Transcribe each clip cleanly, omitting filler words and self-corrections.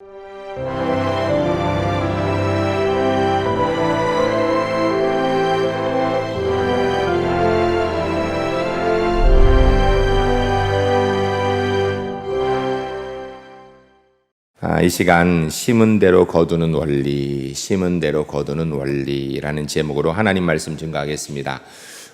이 시간 심은 대로 거두는 원리, 심은 대로 거두는 원리라는 제목으로 하나님 말씀 증거하겠습니다.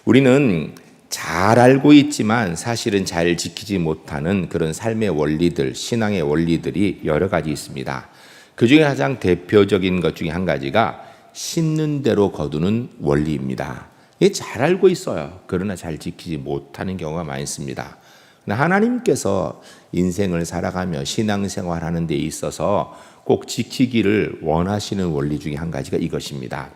우리는 잘 알고 있지만 사실은 잘 지키지 못하는 그런 삶의 원리들, 신앙의 원리들이 여러 가지 있습니다. 그 중에 가장 대표적인 것 중에 한 가지가 심는 대로 거두는 원리입니다. 이게 잘 알고 있어요. 그러나 잘 지키지 못하는 경우가 많습니다. 하나님께서 인생을 살아가며 신앙생활하는 데 있어서 꼭 지키기를 원하시는 원리 중에 한 가지가 이것입니다.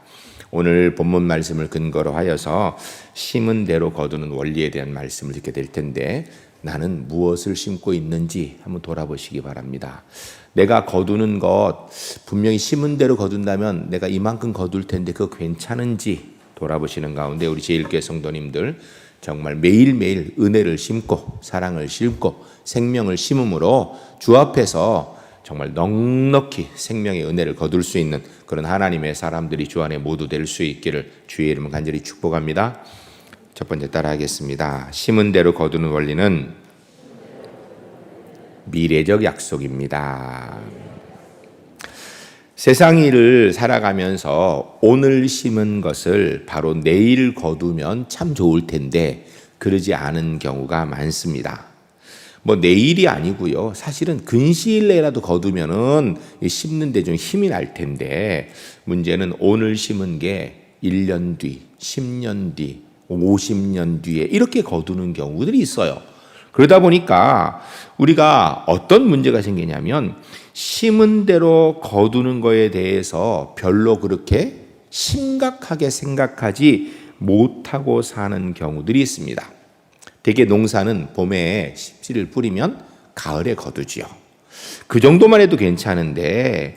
오늘 본문 말씀을 근거로 하여서 심은 대로 거두는 원리에 대한 말씀을 듣게 될 텐데, 나는 무엇을 심고 있는지 한번 돌아보시기 바랍니다. 내가 거두는 것, 분명히 심은 대로 거둔다면 내가 이만큼 거둘 텐데 그거 괜찮은지 돌아보시는 가운데 우리 제1교회 성도님들 정말 매일매일 은혜를 심고 사랑을 심고 생명을 심음으로 주 앞에서 정말 넉넉히 생명의 은혜를 거둘 수 있는 그런 하나님의 사람들이 주 안에 모두 될 수 있기를 주의 이름으로 간절히 축복합니다. 첫 번째 따라하겠습니다. 심은 대로 거두는 원리는 미래적 약속입니다. 세상 일을 살아가면서 오늘 심은 것을 바로 내일 거두면 참 좋을 텐데 그러지 않은 경우가 많습니다. 내일이 아니고요. 사실은 근시일 내라도 거두면은 심는데 좀 힘이 날 텐데, 문제는 오늘 심은 게 1년 뒤, 10년 뒤, 50년 뒤에 이렇게 거두는 경우들이 있어요. 그러다 보니까 우리가 어떤 문제가 생기냐면 심은 대로 거두는 거에 대해서 별로 그렇게 심각하게 생각하지 못하고 사는 경우들이 있습니다. 대개 농사는 봄에 씨를 뿌리면 가을에 거두지요. 그 정도만 해도 괜찮은데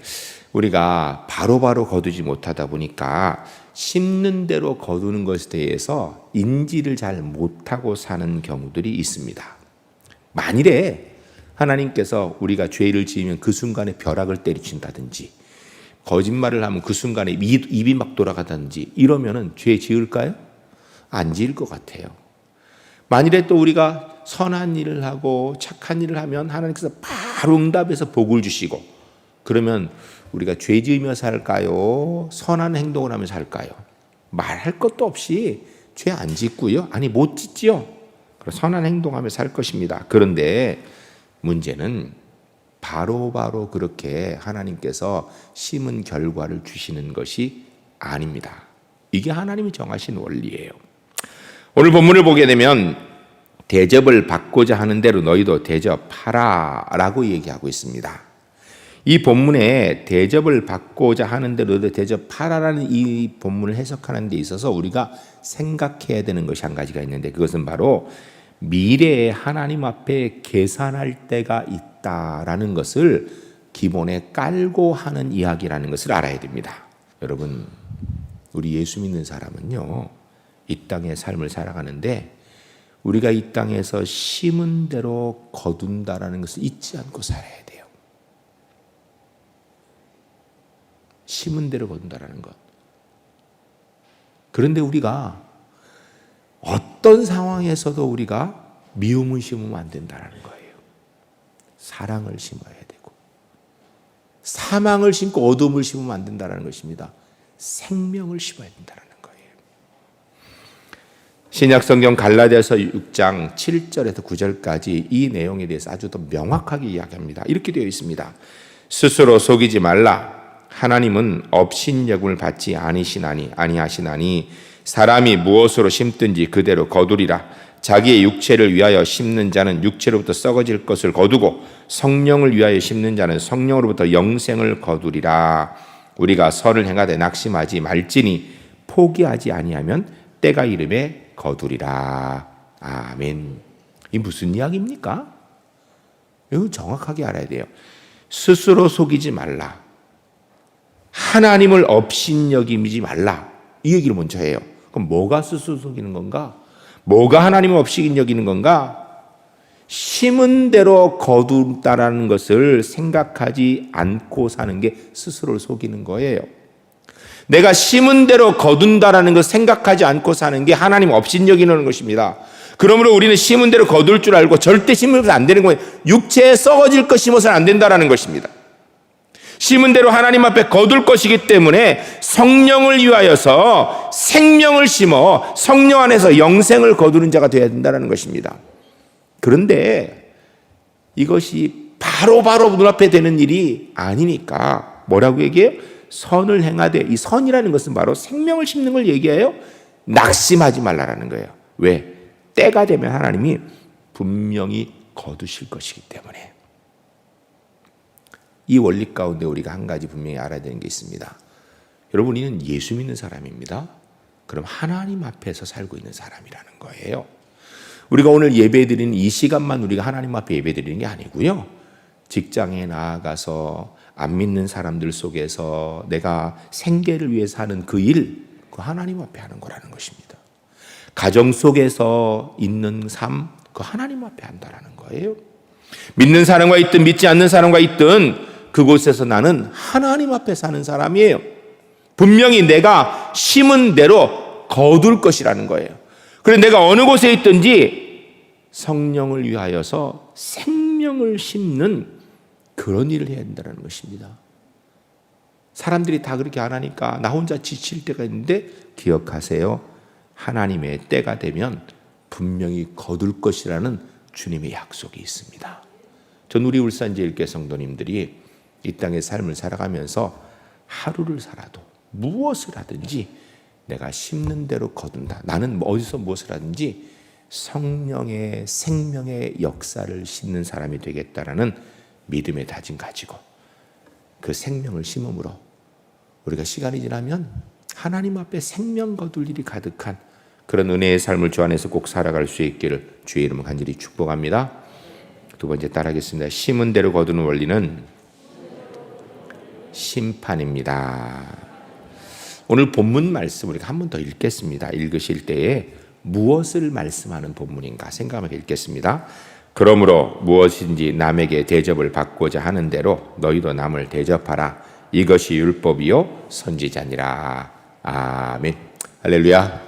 우리가 바로바로 거두지 못하다 보니까 심는 대로 거두는 것에 대해서 인지를 잘 못하고 사는 경우들이 있습니다. 만일에 하나님께서 우리가 죄를 지으면 그 순간에 벼락을 때리친다든지 거짓말을 하면 그 순간에 입이 막 돌아가든지 이러면은 죄 지을까요? 안 지을 것 같아요. 만일에 또 우리가 선한 일을 하고 착한 일을 하면 하나님께서 바로 응답해서 복을 주시고, 그러면 우리가 죄 지으며 살까요? 선한 행동을 하며 살까요? 말할 것도 없이 죄 안 짓고요. 아니 못 짓지요. 선한 행동하며 살 것입니다. 그런데 문제는 바로 그렇게 하나님께서 심은 결과를 주시는 것이 아닙니다. 이게 하나님이 정하신 원리예요. 오늘 본문을 보게 되면 대접을 받고자 하는 대로 너희도 대접하라 라고 얘기하고 있습니다. 이 본문에 대접을 받고자 하는 대로 너희도 대접하라라는 이 본문을 해석하는 데 있어서 우리가 생각해야 되는 것이 한 가지가 있는데, 그것은 바로 미래에 하나님 앞에 계산할 때가 있다라는 것을 기본에 깔고 하는 이야기라는 것을 알아야 됩니다. 여러분, 우리 예수 믿는 사람은요, 이 땅의 삶을 살아가는데 우리가 이 땅에서 심은 대로 거둔다라는 것을 잊지 않고 살아야 돼요. 심은 대로 거둔다라는 것. 그런데 우리가 어떤 상황에서도 우리가 미움을 심으면 안 된다는 거예요. 사랑을 심어야 되고, 사망을 심고 어둠을 심으면 안 된다는 것입니다. 생명을 심어야 된다는 거예요. 신약성경 갈라디아서 6장 7절에서 9절까지 이 내용에 대해서 아주 더 명확하게 이야기합니다. 이렇게 되어 있습니다. 스스로 속이지 말라. 하나님은 업신여김을 받지 아니하시나니 사람이 무엇으로 심든지 그대로 거두리라. 자기의 육체를 위하여 심는 자는 육체로부터 썩어질 것을 거두고 성령을 위하여 심는 자는 성령으로부터 영생을 거두리라. 우리가 선을 행하되 낙심하지 말지니 포기하지 아니하면 때가 이름에 거두리라. 아멘. 이 무슨 이야기입니까? 이거 정확하게 알아야 돼요. 스스로 속이지 말라. 하나님을 업신여기지 말라. 이 얘기를 먼저 해요. 그럼 뭐가 스스로 속이는 건가? 뭐가 하나님을 업신여기는 건가? 심은 대로 거둔다라는 것을 생각하지 않고 사는 게 스스로를 속이는 거예요. 내가 심은 대로 거둔다라는 것을 생각하지 않고 사는 게 하나님 업신여기는 것입니다. 그러므로 우리는 심은 대로 거둘 줄 알고 절대 심으면 안 되는 거예요. 육체에 썩어질 것 심어서는 안 된다라는 것입니다. 심은 대로 하나님 앞에 거둘 것이기 때문에 성령을 위하여서 생명을 심어 성령 안에서 영생을 거두는 자가 되어야 된다는 것입니다. 그런데 이것이 바로바로 눈앞에 되는 일이 아니니까 뭐라고 얘기해요? 선을 행하되, 이 선이라는 것은 바로 생명을 심는 걸 얘기해요. 낙심하지 말라라는 거예요. 왜? 때가 되면 하나님이 분명히 거두실 것이기 때문에. 이 원리 가운데 우리가 한 가지 분명히 알아야 되는 게 있습니다. 여러분, 우리는 예수 믿는 사람입니다. 그럼 하나님 앞에서 살고 있는 사람이라는 거예요. 우리가 오늘 예배드리는 이 시간만 우리가 하나님 앞에 예배드리는 게 아니고요. 직장에 나아가서 안 믿는 사람들 속에서 내가 생계를 위해서 하는 그 일, 그 하나님 앞에 하는 거라는 것입니다. 가정 속에서 있는 삶, 그 하나님 앞에 한다라는 거예요. 믿는 사람과 있든 믿지 않는 사람과 있든 그곳에서 나는 하나님 앞에 사는 사람이에요. 분명히 내가 심은 대로 거둘 것이라는 거예요. 그래서 내가 어느 곳에 있든지 성령을 위하여서 생명을 심는 그런 일을 해야 된다는 것입니다. 사람들이 다 그렇게 안 하니까 나 혼자 지칠 때가 있는데 기억하세요. 하나님의 때가 되면 분명히 거둘 것이라는 주님의 약속이 있습니다. 전 우리 울산제일교회 성도님들이 이 땅의 삶을 살아가면서 하루를 살아도 무엇을 하든지 내가 심는 대로 거둔다. 나는 어디서 무엇을 하든지 성령의 생명의 역사를 심는 사람이 되겠다라는 믿음의 다짐 가지고 그 생명을 심음으로 우리가 시간이 지나면 하나님 앞에 생명 거둘 일이 가득한 그런 은혜의 삶을 주 안에서 꼭 살아갈 수 있기를 주의 이름으로 간절히 축복합니다. 두 번째 따라하겠습니다. 심은 대로 거두는 원리는 심판입니다. 오늘 본문 말씀 우리가 한 번 더 읽겠습니다. 읽으실 때에 무엇을 말씀하는 본문인가 생각하며 읽겠습니다. 그러므로 무엇인지 남에게 대접을 받고자 하는 대로 너희도 남을 대접하라. 이것이 율법이요 선지자니라. 아멘. 할렐루야.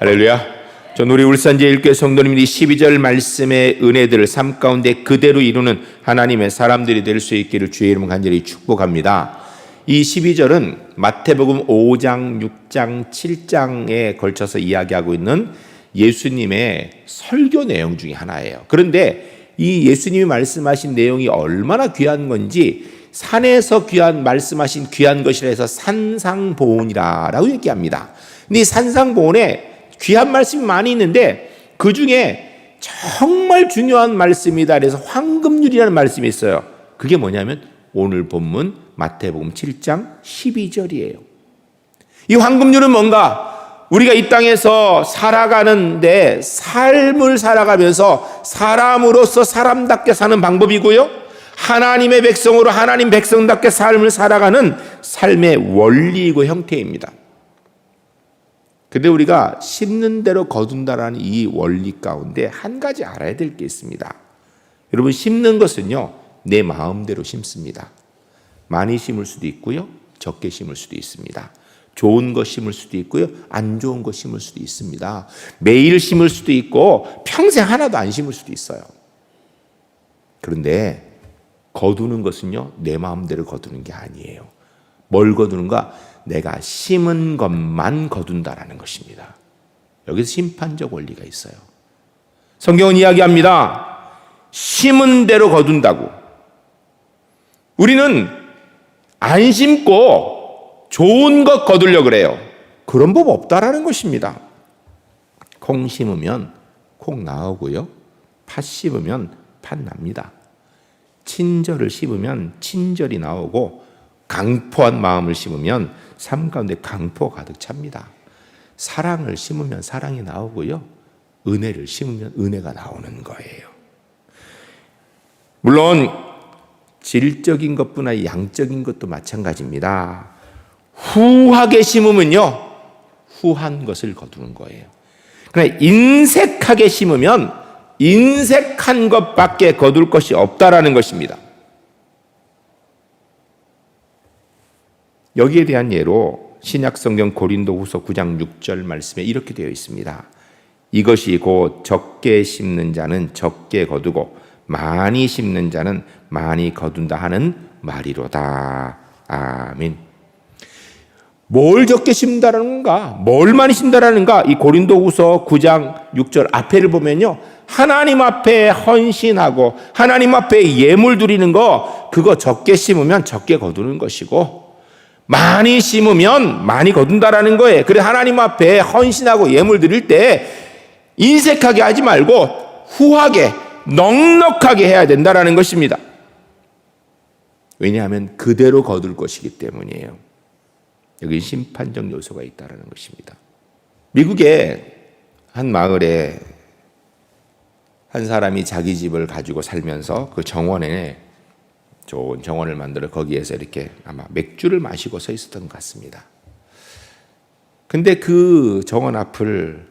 할렐루야. 전 우리 울산제일교회 성도님들이 12절 말씀의 은혜들을 삶 가운데 그대로 이루는 하나님의 사람들이 될 수 있기를 주의 이름으로 간절히 축복합니다. 이 12절은 마태복음 5장, 6장, 7장에 걸쳐서 이야기하고 있는 예수님의 설교 내용 중에 하나예요. 그런데 이 예수님이 말씀하신 내용이 얼마나 귀한 건지 산에서 말씀하신 귀한 것이라 해서 산상보온이라고 얘기합니다. 근데 이 산상보온에 귀한 말씀이 많이 있는데 그 중에 정말 중요한 말씀이다. 그래서 황금률이라는 말씀이 있어요. 그게 뭐냐면 오늘 본문 마태복음 7장 12절이에요. 이 황금률은 뭔가 우리가 이 땅에서 살아가는데 삶을 살아가면서 사람으로서 사람답게 사는 방법이고요. 하나님의 백성으로 하나님 백성답게 삶을 살아가는 삶의 원리이고 형태입니다. 근데 우리가 심는 대로 거둔다라는 이 원리 가운데 한 가지 알아야 될 게 있습니다. 여러분, 심는 것은요, 내 마음대로 심습니다. 많이 심을 수도 있고요, 적게 심을 수도 있습니다. 좋은 거 심을 수도 있고요, 안 좋은 거 심을 수도 있습니다. 매일 심을 수도 있고 평생 하나도 안 심을 수도 있어요. 그런데 거두는 것은요, 내 마음대로 거두는 게 아니에요. 뭘 거두는가? 내가 심은 것만 거둔다라는 것입니다. 여기서 심판적 원리가 있어요. 성경은 이야기합니다. 심은 대로 거둔다고. 우리는 안 심고 좋은 것 거두려고 그래요. 그런 법 없다라는 것입니다. 콩 심으면 콩 나오고요. 팥 심으면 팥 납니다. 친절을 심으면 친절이 나오고 강포한 마음을 심으면 삶 가운데 강포가 가득 찹니다. 사랑을 심으면 사랑이 나오고요. 은혜를 심으면 은혜가 나오는 거예요. 물론 질적인 것뿐 아니라 양적인 것도 마찬가지입니다. 후하게 심으면요, 후한 것을 거두는 거예요. 그러나 인색하게 심으면 인색한 것밖에 거둘 것이 없다라는 것입니다. 여기에 대한 예로 신약성경 고린도후서 9장 6절 말씀에 이렇게 되어 있습니다. 이것이 곧 적게 심는 자는 적게 거두고 많이 심는 자는 많이 거둔다 하는 말이로다. 아멘. 뭘 적게 심는다라는 건가? 뭘 많이 심는다라는가? 이 고린도후서 9장 6절 앞에를 보면요, 하나님 앞에 헌신하고 하나님 앞에 예물 드리는 거, 그거 적게 심으면 적게 거두는 것이고 많이 심으면 많이 거둔다라는 거예요. 그래, 하나님 앞에 헌신하고 예물 드릴 때 인색하게 하지 말고 후하게 넉넉하게 해야 된다라는 것입니다. 왜냐하면 그대로 거둘 것이기 때문이에요. 여기 심판적 요소가 있다는 것입니다. 미국의 한 마을에 한 사람이 자기 집을 가지고 살면서 그 정원에 좋은 정원을 만들어 거기에서 이렇게 아마 맥주를 마시고 서 있었던 것 같습니다. 근데 그 정원 앞을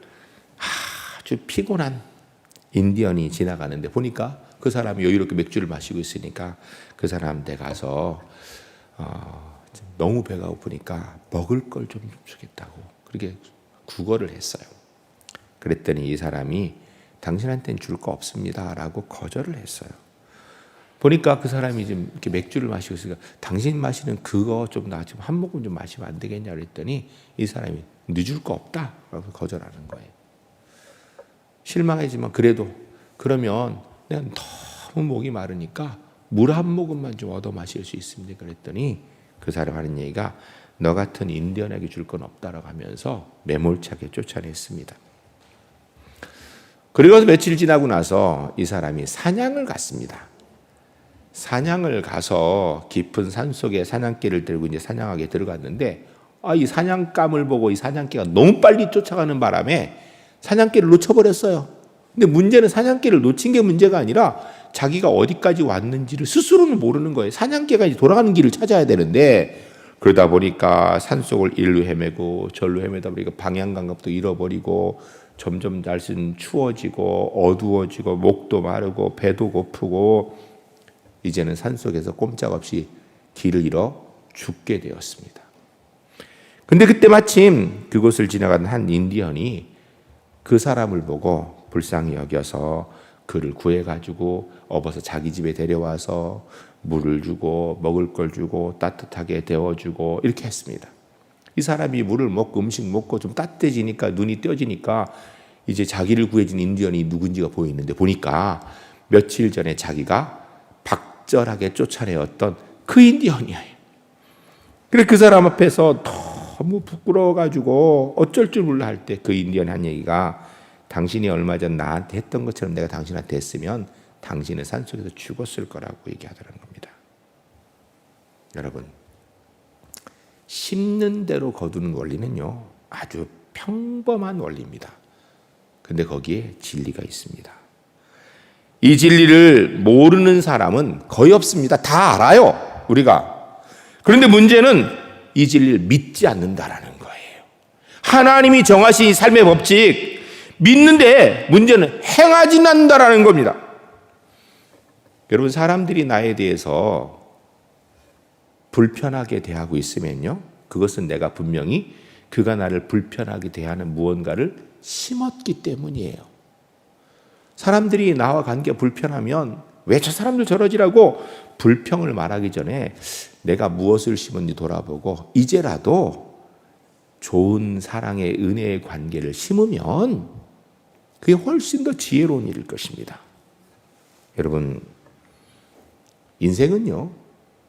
아주 피곤한 인디언이 지나가는데 보니까 그 사람이 여유롭게 맥주를 마시고 있으니까 그 사람한테 가서 너무 배가 고프니까 먹을 걸 좀 주겠다고 그렇게 구걸을 했어요. 그랬더니 이 사람이 당신한테는 줄 거 없습니다 라고 거절을 했어요. 보니까 그 사람이 지금 이렇게 맥주를 마시고 있으니까 당신 마시는 그거 좀 나 지금 한 모금 좀 마시면 안 되겠냐 그랬더니 이 사람이 늦을 거 없다 라고 거절하는 거예요. 실망하지만 그래도 그러면 내가 너무 목이 마르니까 물 한 모금만 좀 얻어 마실 수 있습니다 그랬더니 그 사람 하는 얘기가 너 같은 인디언에게 줄 건 없다라고 하면서 매몰차게 쫓아냈습니다. 그리고 며칠 지나고 나서 이 사람이 사냥을 갔습니다. 사냥을 가서 깊은 산속에 사냥개를 들고 이제 사냥하게 들어갔는데 이 사냥감을 보고 이 사냥개가 너무 빨리 쫓아가는 바람에 사냥개를 놓쳐버렸어요. 근데 문제는 사냥개를 놓친 게 문제가 아니라 자기가 어디까지 왔는지를 스스로는 모르는 거예요. 사냥개가 이제 돌아가는 길을 찾아야 되는데 그러다 보니까 산속을 일로 헤매고 절로 헤매다 보니까 방향 감각도 잃어버리고 점점 날씨는 추워지고 어두워지고 목도 마르고 배도 고프고 이제는 산속에서 꼼짝없이 길을 잃어 죽게 되었습니다. 근데 그때 마침 그곳을 지나가는 한 인디언이 그 사람을 보고 불쌍히 여겨서 그를 구해가지고 업어서 자기 집에 데려와서 물을 주고 먹을 걸 주고 따뜻하게 데워주고 이렇게 했습니다. 이 사람이 물을 먹고 음식 먹고 좀 따뜻해지니까 눈이 떼어지니까 이제 자기를 구해준 인디언이 누군지가 보이는데 보니까 며칠 전에 자기가 박절하게 쫓아내었던 그 인디언이에요. 그래서 그 사람 앞에서 너무 부끄러워가지고 어쩔 줄 몰라 할 때 그 인디언이 한 얘기가 당신이 얼마 전 나한테 했던 것처럼 내가 당신한테 했으면 당신은 산속에서 죽었을 거라고 얘기하더라는 겁니다. 여러분, 심는 대로 거두는 원리는요 아주 평범한 원리입니다. 근데 거기에 진리가 있습니다. 이 진리를 모르는 사람은 거의 없습니다. 다 알아요, 우리가. 그런데 문제는 이 진리를 믿지 않는다라는 거예요. 하나님이 정하신 이 삶의 법칙 믿는데 문제는 행하지 않는다라는 겁니다. 여러분, 사람들이 나에 대해서 불편하게 대하고 있으면요 그것은 내가 분명히 그가 나를 불편하게 대하는 무언가를 심었기 때문이에요. 사람들이 나와 관계가 불편하면 왜 저 사람들 저러지라고 불평을 말하기 전에 내가 무엇을 심었는지 돌아보고 이제라도 좋은 사랑의 은혜의 관계를 심으면 그게 훨씬 더 지혜로운 일일 것입니다. 여러분, 인생은요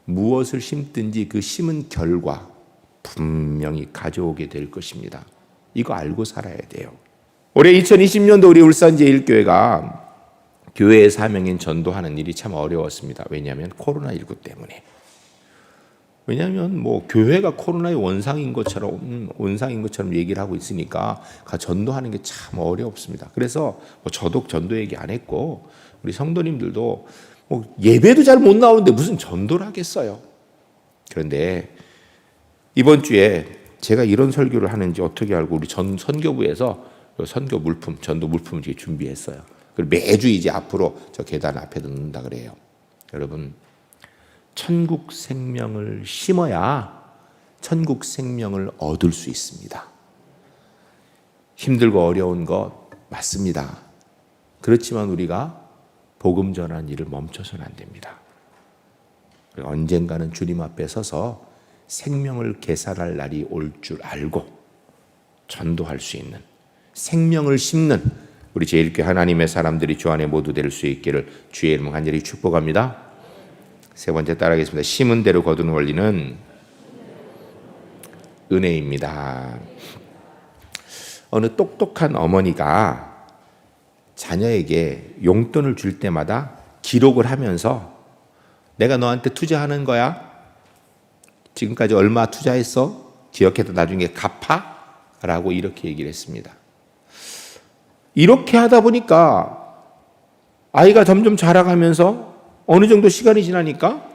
무엇을 심든지 그 심은 결과 분명히 가져오게 될 것입니다. 이거 알고 살아야 돼요. 올해 2020년도 우리 울산 제1교회가 교회의 사명인 전도하는 일이 참 어려웠습니다. 왜냐하면 코로나19 때문에. 왜냐하면 교회가 코로나의 원상인 것처럼 얘기를 하고 있으니까 전도하는 게 참 어렵습니다. 그래서 저도 전도 얘기 안 했고 우리 성도님들도 예배도 잘 못 나오는데 무슨 전도를 하겠어요. 그런데 이번 주에 제가 이런 설교를 하는지 어떻게 알고 우리 선교부에서 선교 물품, 전도 물품을 준비했어요. 그리고 매주 이제 앞으로 저 계단 앞에 놓는다 그래요. 여러분, 천국 생명을 심어야 천국 생명을 얻을 수 있습니다. 힘들고 어려운 것 맞습니다. 그렇지만 우리가 복음 전하는 일을 멈춰서는 안 됩니다. 언젠가는 주님 앞에 서서 생명을 계산할 날이 올 줄 알고 전도할 수 있는, 생명을 심는 우리 제1교회 하나님의 사람들이 주 안에 모두 될 수 있기를 주의 이름으로 간절히 축복합니다. 세 번째 따라하겠습니다. 심은 대로 거두는 원리는 은혜입니다. 어느 똑똑한 어머니가 자녀에게 용돈을 줄 때마다 기록을 하면서 내가 너한테 투자하는 거야. 지금까지 얼마 투자했어? 기억해서 나중에 갚아? 라고 이렇게 얘기를 했습니다. 이렇게 하다 보니까 아이가 점점 자라가면서 어느 정도 시간이 지나니까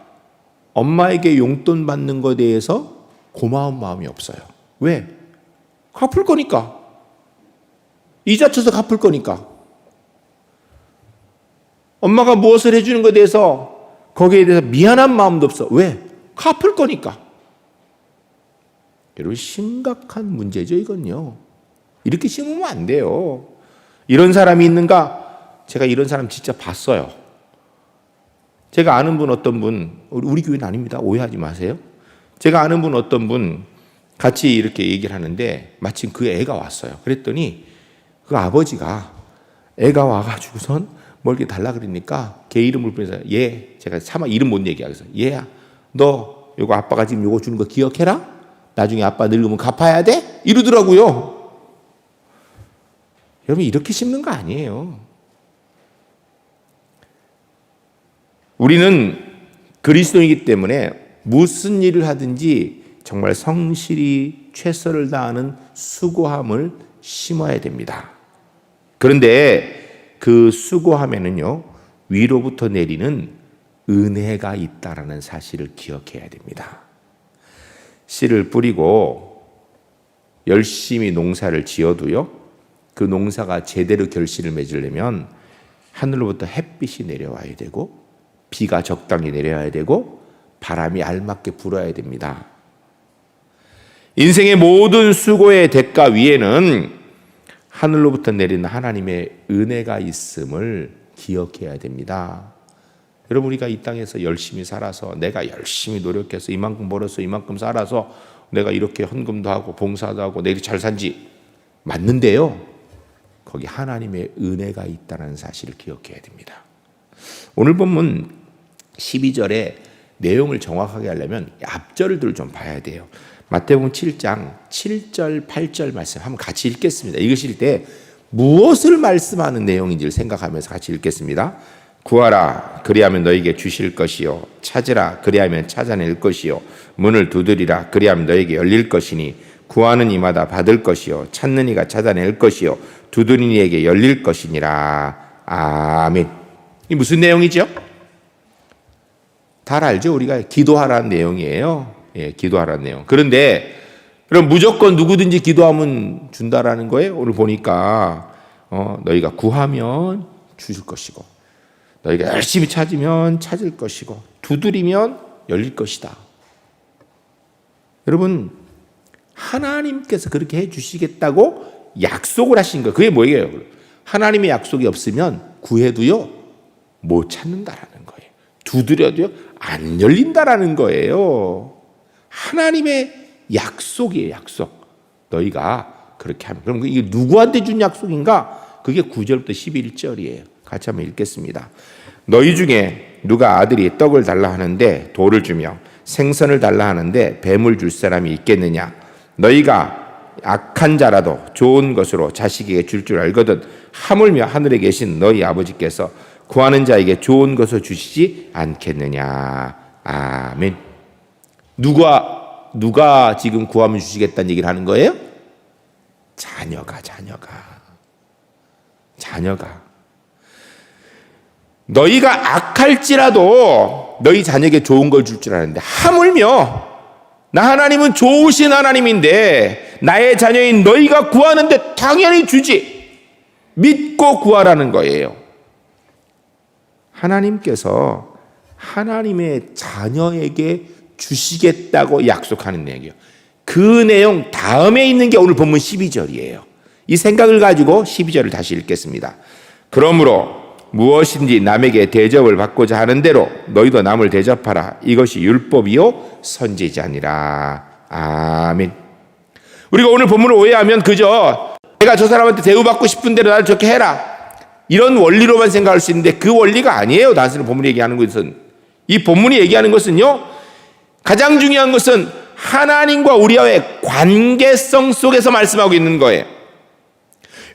엄마에게 용돈 받는 것에 대해서 고마운 마음이 없어요. 왜? 갚을 거니까. 이자 쳐서 갚을 거니까. 엄마가 무엇을 해주는 것에 대해서 거기에 대해서 미안한 마음도 없어. 왜? 갚을 거니까. 여러분, 심각한 문제죠, 이건요. 이렇게 심으면 안 돼요. 이런 사람이 있는가? 제가 이런 사람 진짜 봤어요. 제가 아는 분, 어떤 분, 우리 교회는 아닙니다. 오해하지 마세요. 제가 아는 분, 어떤 분 같이 이렇게 얘기를 하는데 마침 그 애가 왔어요. 그랬더니 그 아버지가 애가 와가지고선 뭘 이렇게 달라 그러니까 걔 이름을 부르면서 얘, 제가 차마 이름 못 얘기하겠어. 얘야, 너 요거 아빠가 지금 요거 주는 거 기억해라? 나중에 아빠 늙으면 갚아야 돼? 이러더라고요. 여러분, 이렇게 심는 거 아니에요. 우리는 그리스도이기 때문에 무슨 일을 하든지 정말 성실히 최선을 다하는 수고함을 심어야 됩니다. 그런데 그 수고함에는요, 위로부터 내리는 은혜가 있다라는 사실을 기억해야 됩니다. 씨를 뿌리고 열심히 농사를 지어도요, 그 농사가 제대로 결실을 맺으려면 하늘로부터 햇빛이 내려와야 되고 비가 적당히 내려야 되고 바람이 알맞게 불어야 됩니다. 인생의 모든 수고의 대가 위에는 하늘로부터 내리는 하나님의 은혜가 있음을 기억해야 됩니다. 여러분, 우리가 이 땅에서 열심히 살아서 내가 열심히 노력해서 이만큼 벌어서 이만큼 살아서 내가 이렇게 헌금도 하고 봉사도 하고 내가 잘 산지 맞는데요, 거기 하나님의 은혜가 있다는 사실을 기억해야 됩니다. 오늘 본문 12절의 내용을 정확하게 하려면 앞절을 좀 봐야 돼요. 마태복음 7장 7절 8절 말씀 한번 같이 읽겠습니다. 읽으실 때 무엇을 말씀하는 내용인지를 생각하면서 같이 읽겠습니다. 구하라 그리하면 너에게 주실 것이요, 찾으라 그리하면 찾아낼 것이요, 문을 두드리라 그리하면 너에게 열릴 것이니 구하는 이마다 받을 것이요, 찾는 이가 찾아낼 것이요, 두드리는 이에게 열릴 것이니라. 아멘. 이 무슨 내용이죠? 잘 알죠? 우리가 기도하라는 내용이에요. 예, 기도하라는 내용. 그런데 그럼 무조건 누구든지 기도하면 준다라는 거예요? 오늘 보니까 너희가 구하면 주실 것이고, 너희가 열심히 찾으면 찾을 것이고, 두드리면 열릴 것이다. 여러분, 하나님께서 그렇게 해주시겠다고 약속을 하신 거예요. 그게 뭐예요? 하나님의 약속이 없으면 구해도요 못 찾는다라는 거예요. 두드려도요 안 열린다라는 거예요. 하나님의 약속이에요, 약속. 너희가 그렇게 하면. 그럼 이게 누구한테 준 약속인가? 그게 9절부터 11절이에요. 같이 한번 읽겠습니다. 너희 중에 누가 아들이 떡을 달라 하는데 돌을 주며 생선을 달라 하는데 뱀을 줄 사람이 있겠느냐? 너희가 악한 자라도 좋은 것으로 자식에게 줄 알거든 하물며 하늘에 계신 너희 아버지께서 구하는 자에게 좋은 것을 주시지 않겠느냐. 아멘. 누가 지금 구하면 주시겠다는 얘기를 하는 거예요? 자녀가. 너희가 악할지라도 너희 자녀에게 좋은 걸 줄 줄 아는데 하물며 나 하나님은 좋으신 하나님인데 나의 자녀인 너희가 구하는데 당연히 주지. 믿고 구하라는 거예요. 하나님께서 하나님의 자녀에게 주시겠다고 약속하는 내용이에요. 그 내용 다음에 있는 게 오늘 본문 12절이에요. 이 생각을 가지고 12절을 다시 읽겠습니다. 그러므로 무엇인지 남에게 대접을 받고자 하는 대로 너희도 남을 대접하라. 이것이 율법이요 선지자니라. 아멘. 우리가 오늘 본문을 오해하면 그저 내가 저 사람한테 대우받고 싶은 대로 나를 좋게 해라, 이런 원리로만 생각할 수 있는데 그 원리가 아니에요. 단순히 본문이 얘기하는 것은, 이 본문이 얘기하는 것은요, 가장 중요한 것은 하나님과 우리와의 관계성 속에서 말씀하고 있는 거예요.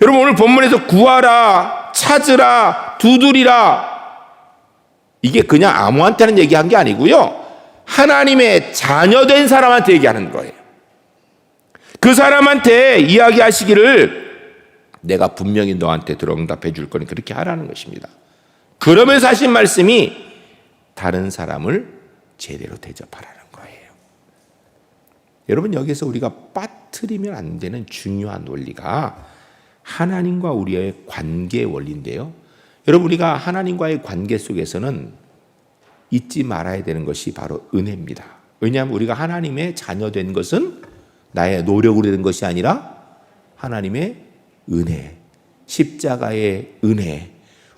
여러분, 오늘 본문에서 구하라, 찾으라, 두드리라, 이게 그냥 아무한테는 얘기한 게 아니고요, 하나님의 자녀된 사람한테 얘기하는 거예요. 그 사람한테 이야기하시기를 내가 분명히 너한테 들어응답해 줄 거니 그렇게 하라는 것입니다. 그러면서 하신 말씀이 다른 사람을 제대로 대접하라는 거예요. 여러분, 여기서 우리가 빠뜨리면 안 되는 중요한 원리가 하나님과 우리의 관계 원리인데요. 여러분, 우리가 하나님과의 관계 속에서는 잊지 말아야 되는 것이 바로 은혜입니다. 왜냐하면 우리가 하나님의 자녀된 것은 나의 노력으로 된 것이 아니라 하나님의 은혜, 십자가의 은혜,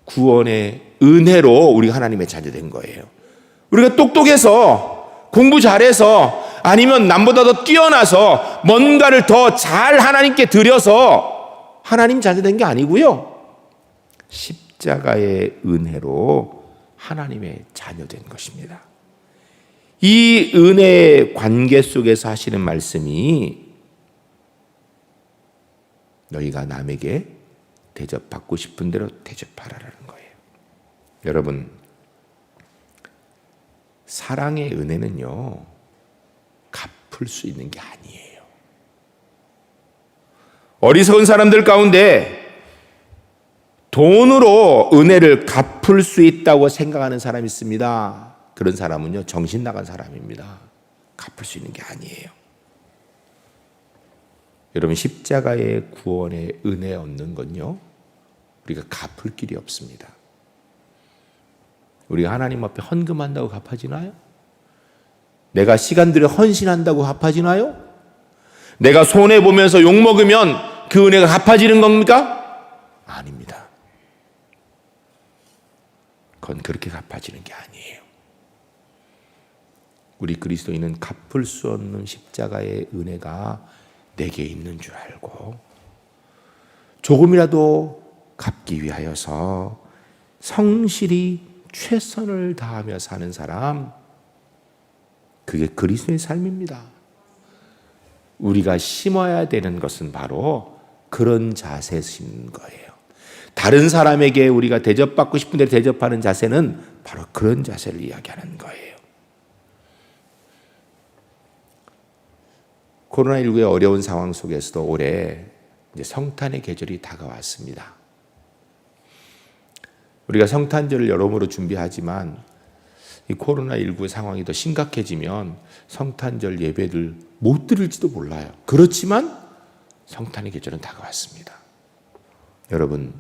구원의 은혜로 우리가 하나님의 자녀된 거예요. 우리가 똑똑해서, 공부 잘해서, 아니면 남보다 더 뛰어나서 뭔가를 더 잘 하나님께 드려서 하나님 자녀된 게 아니고요, 십자가의 은혜로 하나님의 자녀된 것입니다. 이 은혜의 관계 속에서 하시는 말씀이 너희가 남에게 대접받고 싶은 대로 대접하라는 거예요. 여러분, 사랑의 은혜는요, 갚을 수 있는 게 아니에요. 어리석은 사람들 가운데 돈으로 은혜를 갚을 수 있다고 생각하는 사람이 있습니다. 그런 사람은요, 정신 나간 사람입니다. 갚을 수 있는 게 아니에요. 여러분, 십자가의 구원의 은혜 얻는 건요, 우리가 갚을 길이 없습니다. 우리가 하나님 앞에 헌금한다고 갚아지나요? 내가 시간 들여 헌신한다고 갚아지나요? 내가 손해보면서 욕먹으면 그 은혜가 갚아지는 겁니까? 아닙니다. 그건 그렇게 갚아지는 게 아니에요. 우리 그리스도인은 갚을 수 없는 십자가의 은혜가 내게 있는 줄 알고 조금이라도 갚기 위하여서 성실히 최선을 다하며 사는 사람, 그게 그리스도의 삶입니다. 우리가 심어야 되는 것은 바로 그런 자세인 거예요. 다른 사람에게 우리가 대접받고 싶은 대로 대접하는 자세는 바로 그런 자세를 이야기하는 거예요. 코로나19의 어려운 상황 속에서도 올해 이제 성탄의 계절이 다가왔습니다. 우리가 성탄절을 여러모로 준비하지만 이 코로나19 상황이 더 심각해지면 성탄절 예배를 못 드릴지도 몰라요. 그렇지만 성탄의 계절은 다가왔습니다. 여러분,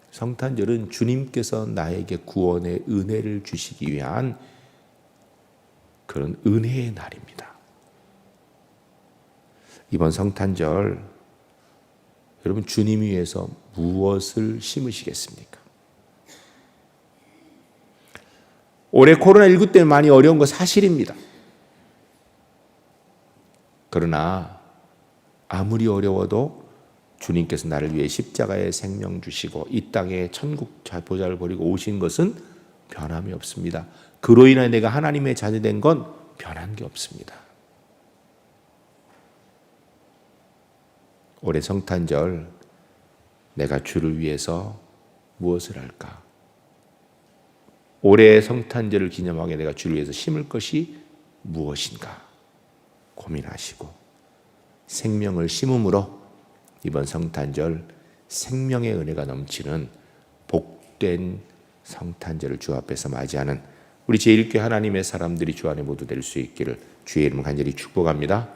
성탄절은 주님께서 나에게 구원의 은혜를 주시기 위한 그런 은혜의 날입니다. 이번 성탄절, 여러분, 주님 위해서 무엇을 심으시겠습니까? 올해 코로나19 때문에 많이 어려운 거 사실입니다. 그러나 아무리 어려워도 주님께서 나를 위해 십자가에 생명 주시고 이 땅에 천국 보좌를 버리고 오신 것은 변함이 없습니다. 그로 인해 내가 하나님의 자녀된 건 변한 게 없습니다. 올해 성탄절, 내가 주를 위해서 무엇을 할까? 올해 성탄절을 기념하게 내가 주를 위해서 심을 것이 무엇인가 고민하시고 생명을 심음으로 이번 성탄절 생명의 은혜가 넘치는 복된 성탄절을 주 앞에서 맞이하는 우리 제1교회 하나님의 사람들이 주 안에 모두 될 수 있기를 주의 이름으로 간절히 축복합니다.